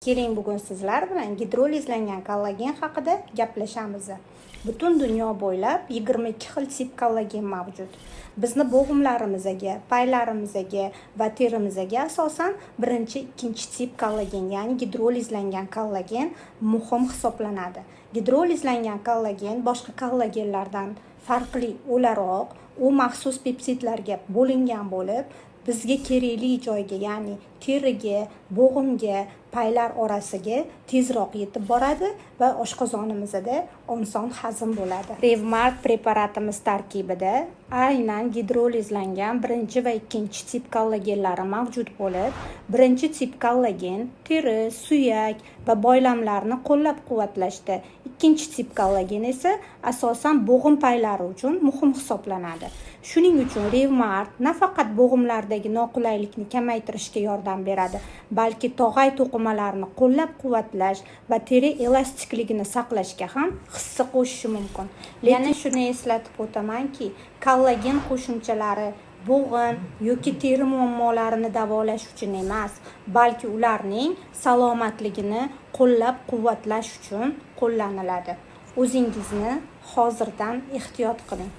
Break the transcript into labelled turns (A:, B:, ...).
A: Keling bugun sizlar bilan gidrolizlangan kollagen haqida gaplashamiz. Butun dunyo bo'ylab 22 xil tip kollagen mavjud. Bizni bo'g'imlarimizga, paylarimizga va terimizga asosan birinchi, ikkinchi tip kollagen, ya'ni gidrolizlangan kollagen muhim hisoblanadi. Gidrolizlangan kollagen boshqa kollagenlardan farqli o'laroq, u maxsus peptidlarga bo'lingan bo'lib, bizga kerakli joyga, ya'ni teriga, bo'g'imga, paylar orasiga tezroq yetib boradi va oshqozonimizda oson hazm bo'ladi. Revmart preparatimiz tarkibida aynan gidrolizlangan birinchi va ikkinchi tip kollagenlari mavjud bo'lib, birinchi tip kollagen teri, suyak va boylamlarni qo'llab-quvvatlashda, ikkinchi tip kollagen esa asosan bo'g'im paylari uchun muhim hisoblanadi. Shuning uchun Revmart nafaqat bo'g'imlardagi noqulaylikni kamaytirishga yordam beradi, balki tog'ay to'qimalarni qo'llab-quvvatlash va teri elastikligini saqlashga ham hissa qo'shishi mumkin. Yana shuni eslatib o'tamanki, kollagen qo'shimchalari bo'g'im yoki teri muammolarini davolash uchun emas, balki ularning salomatligini qo'llab-quvvatlash uchun qo'llaniladi. O'zingizni hozirdan ehtiyot qiling.